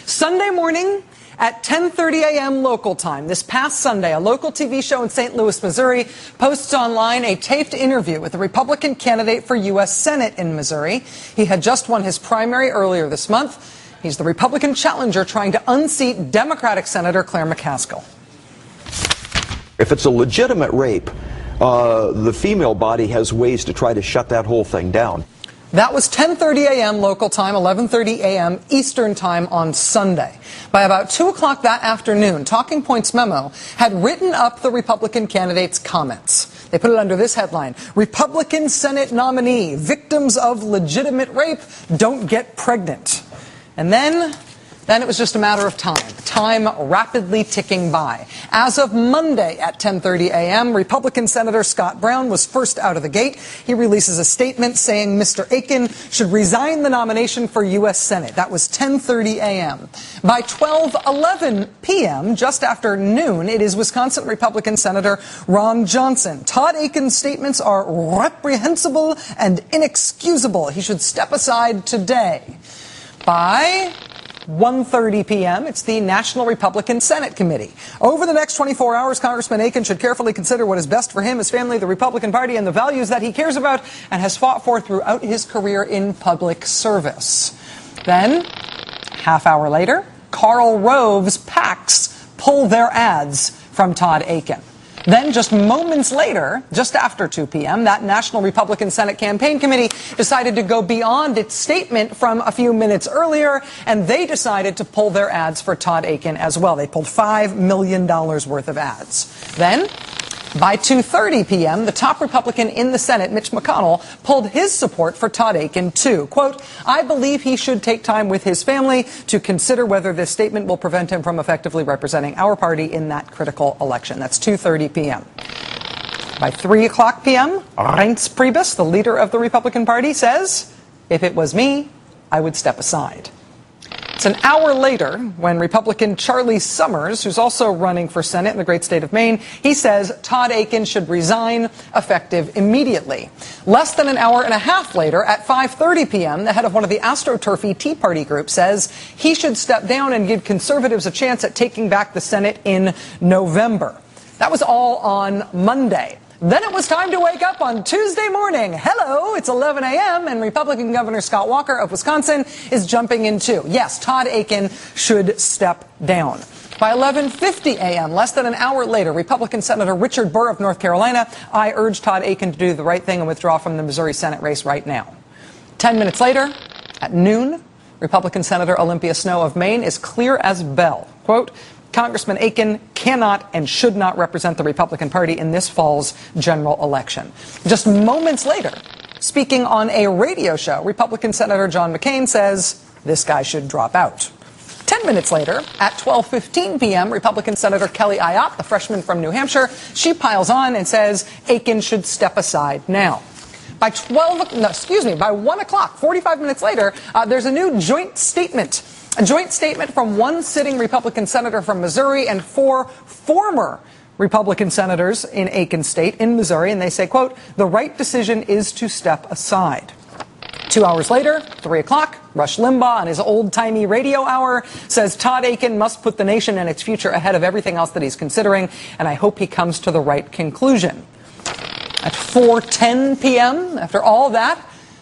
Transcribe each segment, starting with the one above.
Sunday morning at 10:30 a.m. local time, this past Sunday, a local TV show in St. Louis, Missouri, posts online a taped interview with the Republican candidate for U.S. Senate in Missouri. He had just won his primary earlier this month. He's the Republican challenger trying to unseat Democratic Senator Claire McCaskill. If it's a legitimate rape, the female body has ways to try to shut that whole thing down. That was 10:30 a.m. local time, 11:30 a.m. Eastern time on Sunday. By about 2 o'clock that afternoon, Talking Points Memo had written up the Republican candidate's comments. They put it under this headline: Republican Senate nominee, victims of legitimate rape don't get pregnant. And then it was just a matter of time rapidly ticking by. As of Monday at 10:30 a.m., Republican Senator Scott Brown was first out of the gate. He releases a statement saying Mr. Akin should resign the nomination for U.S. Senate. That was 10:30 a.m. By 12:11 p.m., just after noon, it is Wisconsin Republican Senator Ron Johnson. Todd Akin's statements are reprehensible and inexcusable. He should step aside today. By 1:30 p.m., it's the National Republican Senate Committee. Over the next 24 hours, Congressman Akin should carefully consider what is best for him, his family, the Republican Party, and the values that he cares about and has fought for throughout his career in public service. Then, half hour later, Karl Rove's PACs pull their ads from Todd Akin. Then, just moments later, just after 2 p.m., that National Republican Senate Campaign Committee decided to go beyond its statement from a few minutes earlier, and they decided to pull their ads for Todd Akin as well. They pulled $5 million worth of ads. Then, by 2:30 p.m., the top Republican in the Senate, Mitch McConnell, pulled his support for Todd Akin, too. Quote, I believe he should take time with his family to consider whether this statement will prevent him from effectively representing our party in that critical election. That's 2:30 p.m. By 3 o'clock p.m., Reince Priebus, the leader of the Republican Party, says, if it was me, I would step aside. It's an hour later when Republican Charlie Summers, who's also running for Senate in the great state of Maine, he says Todd Akin should resign effective immediately. Less than an hour and a half later, at 5:30 p.m., the head of one of the AstroTurfy Tea Party groups says he should step down and give conservatives a chance at taking back the Senate in November. That was all on Monday. Then it was time to wake up on Tuesday morning. Hello, it's 11 a.m. and Republican Governor Scott Walker of Wisconsin is jumping in too. Yes, Todd Akin should step down. By 11:50 a.m., less than an hour later, Republican Senator Richard Burr of North Carolina, I urge Todd Akin to do the right thing and withdraw from the Missouri Senate race right now. 10 minutes later, at noon, Republican Senator Olympia Snowe of Maine is clear as bell. Quote, Congressman Akin cannot and should not represent the Republican Party in this fall's general election. Just moments later, speaking on a radio show, Republican Senator John McCain says this guy should drop out. 10 minutes later, at 12:15 p.m., Republican Senator Kelly Ayotte, the freshman from New Hampshire, she piles on and says Akin should step aside now. By 1 o'clock, 45 minutes later, there's a new joint statement. A joint statement from one sitting Republican senator from Missouri and 4 former Republican senators in Akin State in Missouri, and they say, quote, the right decision is to step aside. 2 hours later, 3 o'clock, Rush Limbaugh on his old-timey radio hour says Todd Akin must put the nation and its future ahead of everything else that he's considering, and I hope he comes to the right conclusion. At 4:10 p.m., after all that,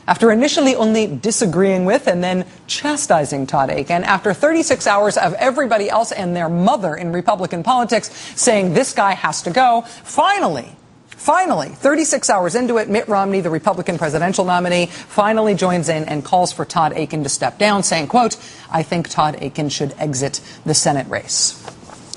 after initially only disagreeing with and then chastising Todd Akin, after 36 hours of everybody else and their mother in Republican politics saying this guy has to go, finally, 36 hours into it, Mitt Romney, the Republican presidential nominee, finally joins in and calls for Todd Akin to step down, saying, quote, I think Todd Akin should exit the Senate race.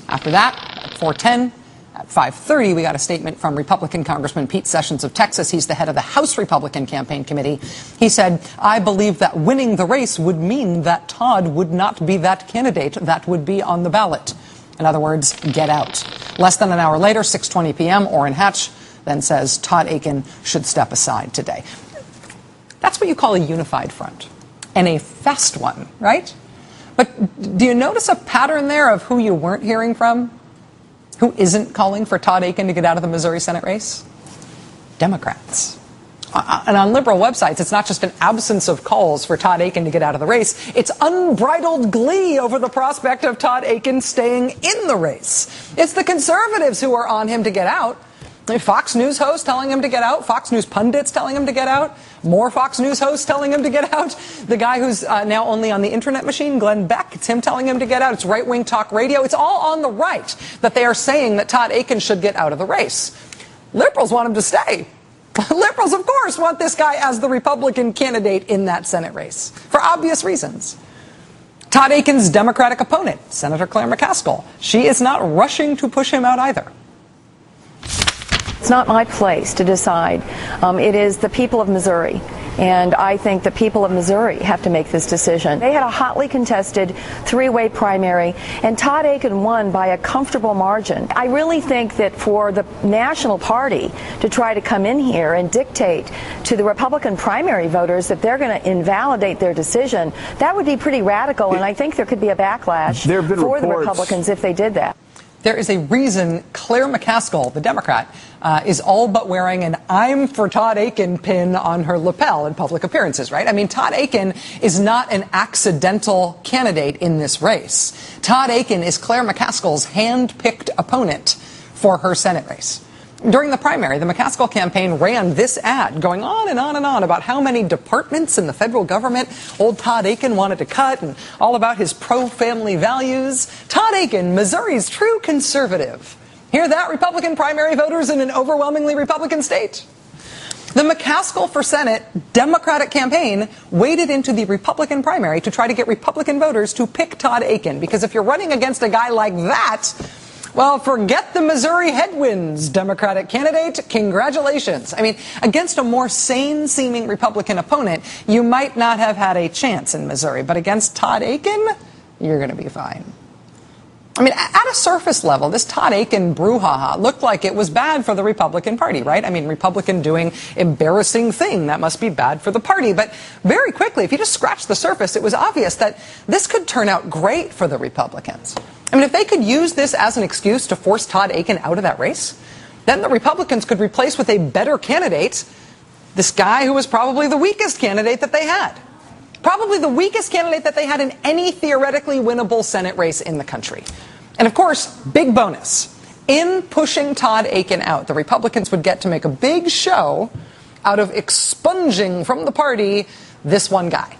After that, at 4:10, at 5:30, we got a statement from Republican Congressman Pete Sessions of Texas. He's the head of the House Republican Campaign Committee. He said, I believe that winning the race would mean that Todd would not be that candidate that would be on the ballot. In other words, get out. Less than an hour later, 6:20 p.m., Orrin Hatch then says Todd Akin should step aside today. That's what you call a unified front, and a fast one, right? But do you notice a pattern there of who you weren't hearing from? Who isn't calling for Todd Akin to get out of the Missouri Senate race? Democrats. And on liberal websites, it's not just an absence of calls for Todd Akin to get out of the race. It's unbridled glee over the prospect of Todd Akin staying in the race. It's the conservatives who are on him to get out. Fox News hosts telling him to get out. Fox News pundits telling him to get out. More Fox News hosts telling him to get out. The guy who's now only on the internet machine, Glenn Beck, it's him telling him to get out. It's right-wing talk radio. It's all on the right that they are saying that Todd Akin should get out of the race. Liberals want him to stay. Liberals, of course, want this guy as the Republican candidate in that Senate race for obvious reasons. Todd Akin's Democratic opponent, Senator Claire McCaskill, she is not rushing to push him out either. It's not my place to decide. It is the people of Missouri. And I think the people of Missouri have to make this decision. They had a hotly contested three-way primary, and Todd Akin won by a comfortable margin. I really think that for the National Party to try to come in here and dictate to the Republican primary voters that they're going to invalidate their decision, that would be pretty radical, and I think there could be a backlash for the Republicans if they did that. There is a reason Claire McCaskill, the Democrat, is all but wearing an "I'm for Todd Akin" pin on her lapel in public appearances, right? I mean, Todd Akin is not an accidental candidate in this race. Todd Akin is Claire McCaskill's hand-picked opponent for her Senate race. During the primary, the McCaskill campaign ran this ad going on and on and on about how many departments in the federal government old Todd Akin wanted to cut and all about his pro-family values. Todd Akin, Missouri's true conservative. Hear that, Republican primary voters in an overwhelmingly Republican state? The McCaskill for Senate Democratic campaign waded into the Republican primary to try to get Republican voters to pick Todd Akin, because if you're running against a guy like that, well, forget the Missouri headwinds, Democratic candidate. Congratulations. I mean, against a more sane-seeming Republican opponent, you might not have had a chance in Missouri. But against Todd Akin, you're going to be fine. I mean, at a surface level, this Todd Akin brouhaha looked like it was bad for the Republican Party, right? I mean, Republican doing embarrassing thing, that must be bad for the party. But very quickly, if you just scratch the surface, it was obvious that this could turn out great for the Republicans. I mean, if they could use this as an excuse to force Todd Akin out of that race, then the Republicans could replace with a better candidate this guy who was probably the weakest candidate that they had. Probably the weakest candidate that they had in any theoretically winnable Senate race in the country. And of course, big bonus. In pushing Todd Akin out, the Republicans would get to make a big show out of expunging from the party this one guy.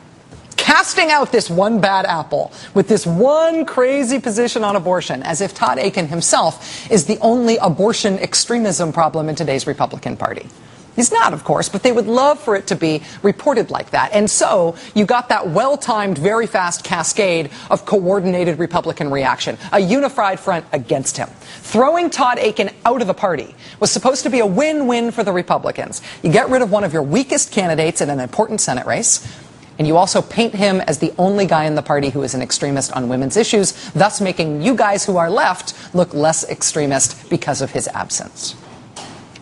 Casting out this one bad apple with this one crazy position on abortion, as if Todd Akin himself is the only abortion extremism problem in today's Republican Party. He's not, of course, but they would love for it to be reported like that. And so you got that well-timed, very fast cascade of coordinated Republican reaction, a unified front against him. Throwing Todd Akin out of the party was supposed to be a win-win for the Republicans. You get rid of one of your weakest candidates in an important Senate race, and you also paint him as the only guy in the party who is an extremist on women's issues, thus making you guys who are left look less extremist because of his absence.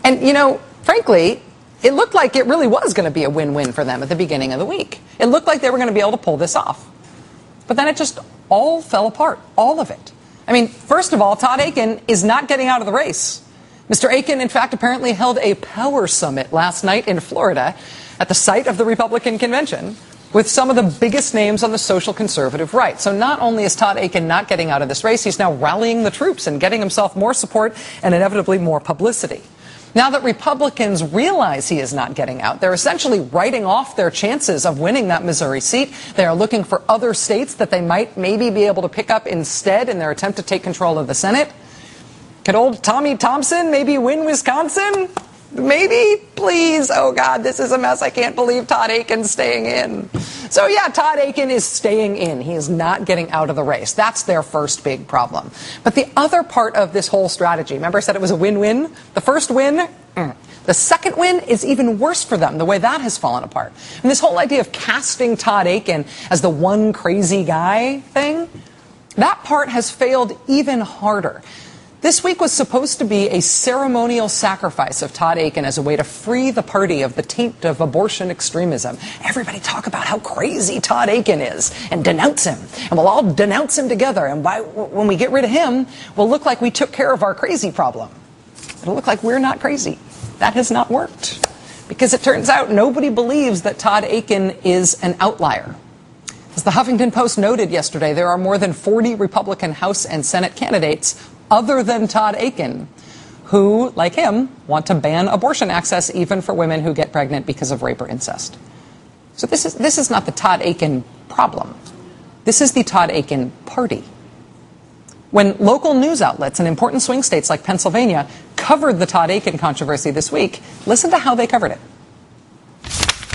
And, you know, frankly, it looked like it really was going to be a win-win for them at the beginning of the week. It looked like they were going to be able to pull this off. But then it just all fell apart, all of it. I mean, first of all, Todd Akin is not getting out of the race. Mr. Akin, in fact, apparently held a power summit last night in Florida at the site of the Republican convention with some of the biggest names on the social conservative right. So not only is Todd Akin not getting out of this race, he's now rallying the troops and getting himself more support and inevitably more publicity. Now that Republicans realize he is not getting out, they're essentially writing off their chances of winning that Missouri seat. They are looking for other states that they might maybe be able to pick up instead in their attempt to take control of the Senate. Could old Tommy Thompson maybe win Wisconsin? Maybe? Please. Oh, God, this is a mess. I can't believe Todd Akin's staying in. So, yeah, Todd Akin is staying in. He is not getting out of the race. That's their first big problem. But the other part of this whole strategy, remember I said it was a win-win? The first win, the second win is even worse for them, the way that has fallen apart. And this whole idea of casting Todd Akin as the one crazy guy thing, that part has failed even harder. This week was supposed to be a ceremonial sacrifice of Todd Akin as a way to free the party of the taint of abortion extremism. Everybody talk about how crazy Todd Akin is and denounce him. And we'll all denounce him together. And when we get rid of him, we'll look like we took care of our crazy problem. It'll look like we're not crazy. That has not worked. because it turns out nobody believes that Todd Akin is an outlier. As the Huffington Post noted yesterday, there are more than 40 Republican House and Senate candidates other than Todd Akin who, like him, want to ban abortion access even for women who get pregnant because of rape or incest. So this is not the Todd Akin problem. This is the Todd Akin party. When local news outlets in important swing states like Pennsylvania covered the Todd Akin controversy this week, listen to how they covered it.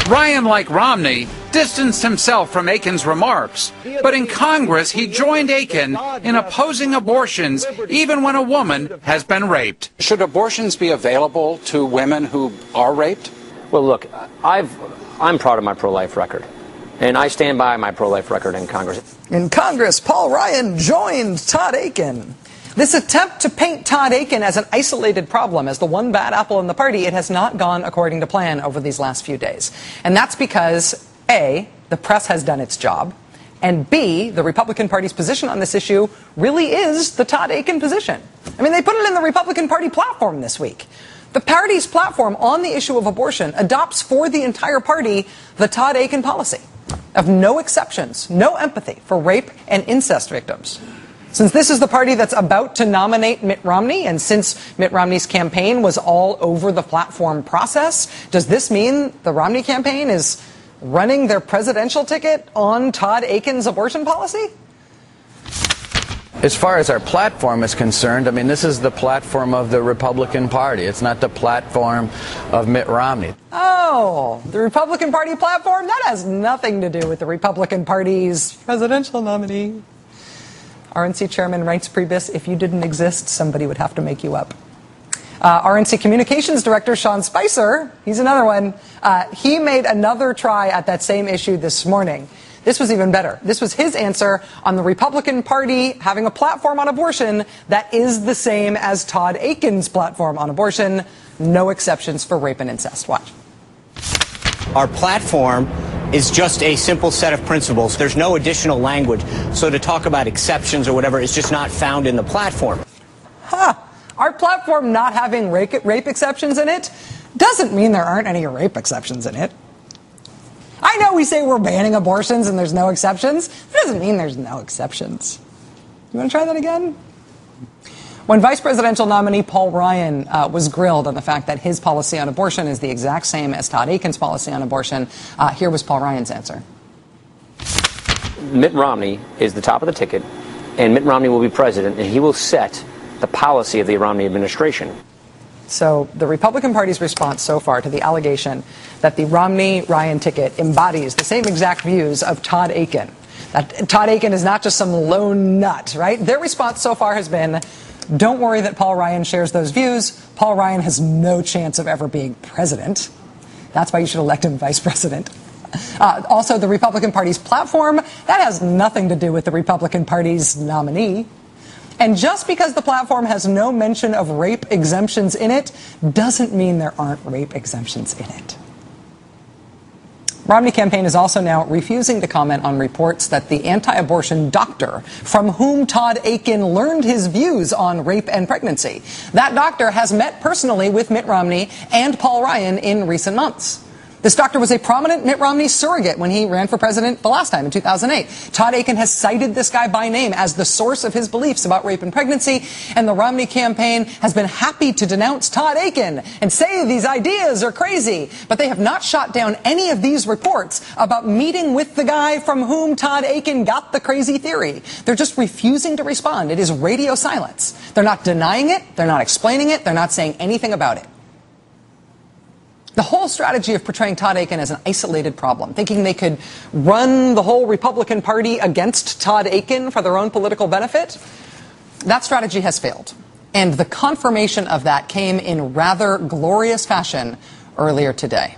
Ryan, like Romney, distanced himself from Akin's remarks, but in Congress he joined Akin in opposing abortions even when a woman has been raped. Should abortions be available to women who are raped? Well, look, I'm proud of my pro-life record, and I stand by my pro-life record in Congress. In Congress, Paul Ryan joined Todd Akin. This attempt to paint Todd Akin as an isolated problem, as the one bad apple in the party, it has not gone according to plan over these last few days. And that's because, A, the press has done its job, and B, the Republican Party's position on this issue really is the Todd Akin position. I mean, they put it in the Republican Party platform this week. The party's platform on the issue of abortion adopts for the entire party the Todd Akin policy of no exceptions, no empathy for rape and incest victims. Since this is the party that's about to nominate Mitt Romney, and since Mitt Romney's campaign was all over the platform process, does this mean the Romney campaign is running their presidential ticket on Todd Akin's abortion policy? As far as our platform is concerned, I mean, this is the platform of the Republican Party. It's not the platform of Mitt Romney. Oh, the Republican Party platform? That has nothing to do with the Republican Party's presidential nominee. RNC Chairman Reince Priebus, if you didn't exist, somebody would have to make you up. RNC Communications Director Sean Spicer, he's another one. He made another try at that same issue this morning. This was even better. This was his answer on the Republican Party having a platform on abortion that is the same as Todd Akin's platform on abortion. No exceptions for rape and incest. Watch. Our platform is just a simple set of principles. There's no additional language. So to talk about exceptions or whatever is just not found in the platform. Our platform not having rape exceptions in it doesn't mean there aren't any rape exceptions in it. I know we say we're banning abortions and there's no exceptions. It doesn't mean there's no exceptions. You want to try that again? When vice presidential nominee Paul Ryan was grilled on the fact that his policy on abortion is the exact same as Todd Akin's policy on abortion, here was Paul Ryan's answer. Mitt Romney is the top of the ticket, and Mitt Romney will be president, and he will set the policy of the Romney administration. So the Republican Party's response so far to the allegation that the Romney-Ryan ticket embodies the same exact views of Todd Akin, that Todd Akin is not just some lone nut, right? Their response so far has been, don't worry that Paul Ryan shares those views. Paul Ryan has no chance of ever being president. That's why you should elect him vice president. Also, the Republican Party's platform, that has nothing to do with the Republican Party's nominee. And just because the platform has no mention of rape exemptions in it doesn't mean there aren't rape exemptions in it. Romney campaign is also now refusing to comment on reports that the anti-abortion doctor from whom Todd Akin learned his views on rape and pregnancy, that doctor has met personally with Mitt Romney and Paul Ryan in recent months. This doctor was a prominent Mitt Romney surrogate when he ran for president the last time in 2008. Todd Akin has cited this guy by name as the source of his beliefs about rape and pregnancy, and the Romney campaign has been happy to denounce Todd Akin and say these ideas are crazy. But they have not shot down any of these reports about meeting with the guy from whom Todd Akin got the crazy theory. They're just refusing to respond. It is radio silence. They're not denying it. They're not explaining it. They're not saying anything about it. The whole strategy of portraying Todd Akin as an isolated problem, thinking they could run the whole Republican Party against Todd Akin for their own political benefit, that strategy has failed. And the confirmation of that came in rather glorious fashion earlier today.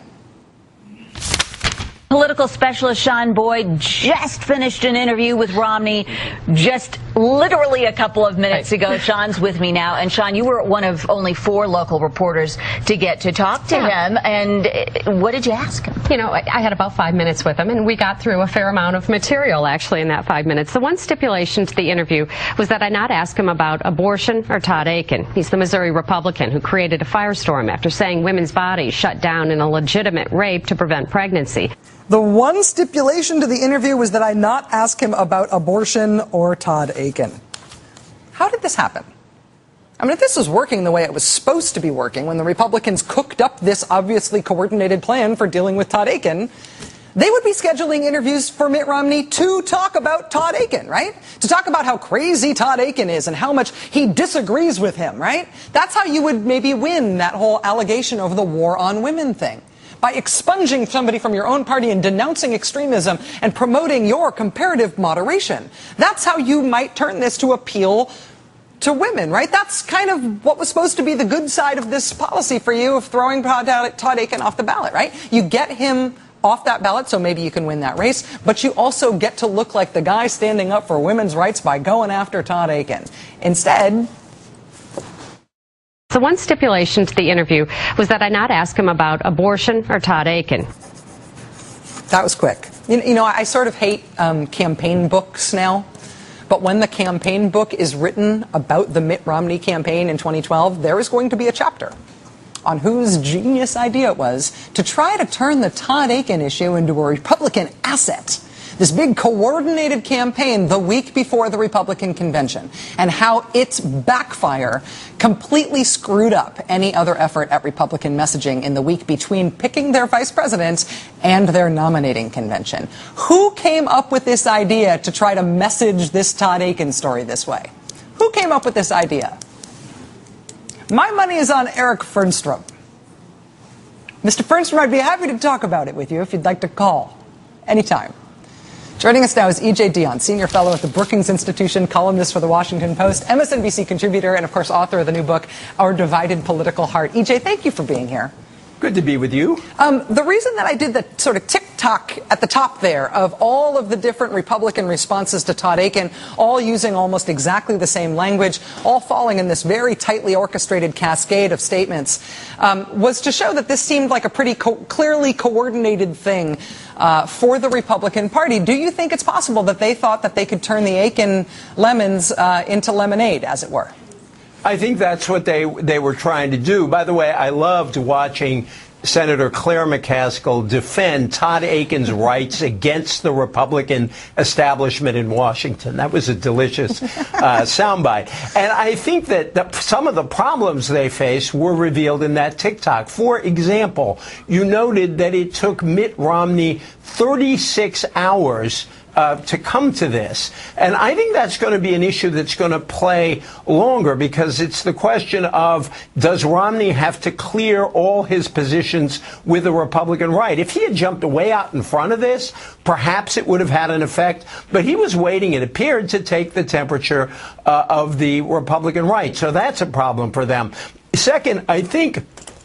Political specialist Sean Boyd just finished an interview with Romney just literally a couple of minutes ago. Sean's with me now. And Sean, you were one of only 4 local reporters to get to talk to him. And what did you ask him? You know, I had about 5 minutes with him, and we got through a fair amount of material, actually, in that 5 minutes. The one stipulation to the interview was that I not ask him about abortion or Todd Akin. He's the Missouri Republican who created a firestorm after saying women's bodies shut down in a legitimate rape to prevent pregnancy. The one stipulation to the interview was that I not ask him about abortion or Todd Akin. How did this happen? I mean, if this was working the way it was supposed to be working, when the Republicans cooked up this obviously coordinated plan for dealing with Todd Akin, they would be scheduling interviews for Mitt Romney to talk about Todd Akin, right? To talk about how crazy Todd Akin is and how much he disagrees with him, right? That's how you would maybe win that whole allegation over the war on women thing. By expunging somebody from your own party and denouncing extremism and promoting your comparative moderation. That's how you might turn this to appeal to women, right? That's kind of what was supposed to be the good side of this policy for you of throwing Todd Akin off the ballot, right? You get him off that ballot, so maybe you can win that race, but you also get to look like the guy standing up for women's rights by going after Todd Akin. Instead, the one stipulation to the interview was that I not ask him about abortion or Todd Akin. That was quick. You know, I sort of hate campaign books now, but when the campaign book is written about the Mitt Romney campaign in 2012, there is going to be a chapter on whose genius idea it was to try to turn the Todd Akin issue into a Republican asset. This big coordinated campaign the week before the Republican convention, and how its backfire completely screwed up any other effort at Republican messaging in the week between picking their vice president and their nominating convention. Who came up with this idea to try to message this Todd Akin story this way? Who came up with this idea? My money is on Eric Fernstrom. Mr. Fernstrom, I'd be happy to talk about it with you if you'd like to call anytime. Joining us now is E.J. Dionne, senior fellow at the Brookings Institution, columnist for The Washington Post, MSNBC contributor, and, of course, author of the new book, Our Divided Political Heart. E.J., thank you for being here. Good to be with you. The reason that I did the sort of tick-tock at the top there of all of the different Republican responses to Todd Akin, all using almost exactly the same language, all falling in this very tightly orchestrated cascade of statements, was to show that this seemed like a pretty clearly coordinated thing for the Republican Party. Do you think it's possible that they thought that they could turn the Akin lemons into lemonade, as it were? I think that's what they were trying to do. By the way, I loved watching Senator Claire McCaskill defend Todd Akin's rights against the Republican establishment in Washington. That was a delicious soundbite. And I think that some of the problems they faced were revealed in that TikTok. For example, you noted that it took Mitt Romney 36 hours to come to this. And I think that's going to be an issue that's going to play longer, because it's the question of, does Romney have to clear all his positions with the Republican right? If he had jumped way out in front of this, perhaps it would have had an effect. But he was waiting, it appeared, to take the temperature of the Republican right. So that's a problem for them. Second, I think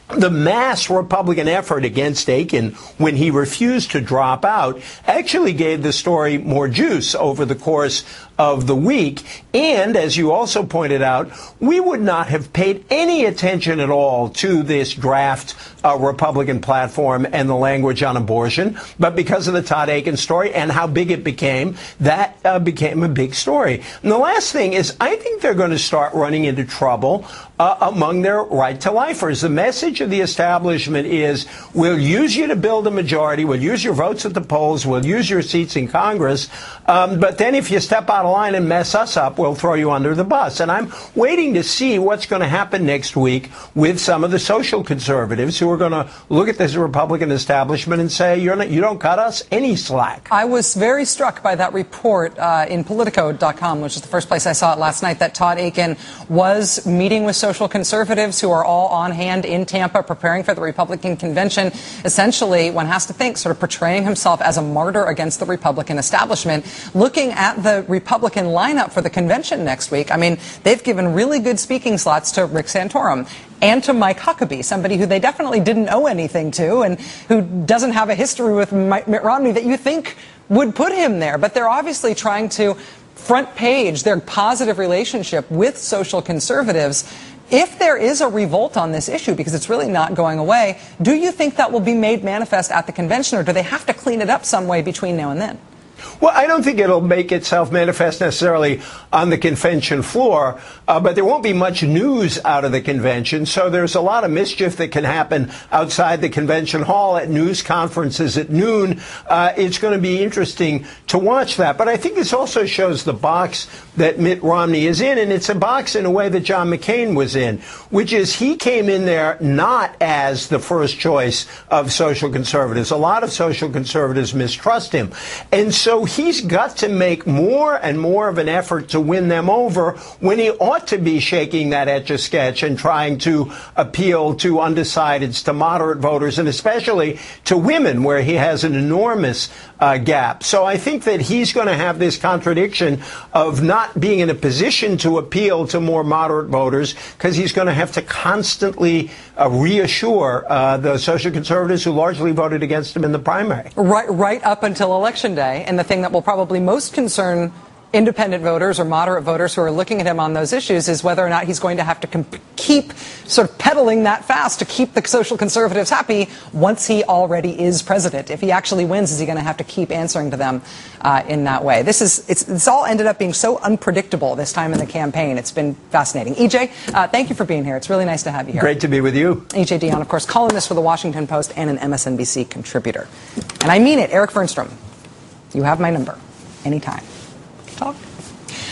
the mass Republican effort against Akin, when he refused to drop out, actually gave the story more juice over the course of the week. And, as you also pointed out, we would not have paid any attention at all to this draft Republican platform and the language on abortion. But because of the Todd Akin story and how big it became, that became a big story. And the last thing is, I think they're going to start running into trouble among their right-to-lifers. The message of the establishment is, we'll use you to build a majority, we'll use your votes at the polls, we'll use your seats in Congress, but then if you step out of line and mess us up, we'll throw you under the bus. And I'm waiting to see what's going to happen next week with some of the social conservatives who are going to look at this Republican establishment and say, you don't cut us any slack. I was very struck by that report in Politico.com, which is the first place I saw it last night, that Todd Akin was meeting with social conservatives who are all on hand in Tampa preparing for the Republican convention. Essentially, one has to think, sort of portraying himself as a martyr against the Republican establishment. Looking at the Republican lineup for the convention next week, I mean, they've given really good speaking slots to Rick Santorum and to Mike Huckabee, somebody who they definitely didn't owe anything to and who doesn't have a history with Mitt Romney that you think would put him there. But they're obviously trying to front page, their positive relationship with social conservatives. If there is a revolt on this issue, because it's really not going away, do you think that will be made manifest at the convention, or do they have to clean it up some way between now and then? Well, I don't think it'll make itself manifest necessarily on the convention floor, but there won't be much news out of the convention. So there's a lot of mischief that can happen outside the convention hall at news conferences at noon. It's going to be interesting to watch that. But I think this also shows the box that Mitt Romney is in, and it's a box in a way that John McCain was in, which is he came in there not as the first choice of social conservatives. A lot of social conservatives mistrust him. And so he's got to make more and more of an effort to win them over when he ought to be shaking that Etch-a-Sketch and trying to appeal to undecideds, to moderate voters, and especially to women, where he has an enormous gap. So I think that he's going to have this contradiction of not being in a position to appeal to more moderate voters, because he's going to have to constantly reassure the social conservatives who largely voted against him in the primary. Right up until Election Day. And the thing that will probably most concern independent voters or moderate voters who are looking at him on those issues is whether or not he's going to have to keep sort of pedaling that fast to keep the social conservatives happy once he already is president. If he actually wins, is he going to have to keep answering to them in that way? It's all ended up being so unpredictable this time in the campaign. It's been fascinating. EJ, thank you for being here. It's really nice to have you here. Great to be with you. EJ Dionne, of course, columnist for the Washington Post and an MSNBC contributor. And I mean it, Eric Fernstrom. You have my number. Anytime. Talk.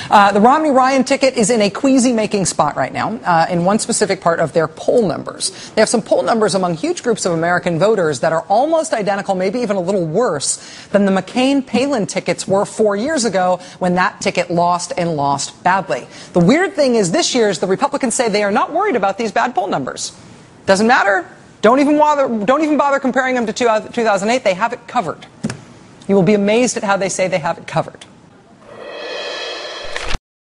The Romney-Ryan ticket is in a queasy-making spot right now in one specific part of their poll numbers. They have some poll numbers among huge groups of American voters that are almost identical, maybe even a little worse, than the McCain-Palin tickets were 4 years ago when that ticket lost and lost badly. The weird thing is this year's the Republicans say they are not worried about these bad poll numbers. Doesn't matter. Don't even bother comparing them to 2008. They have it covered. You will be amazed at how they say they have it covered.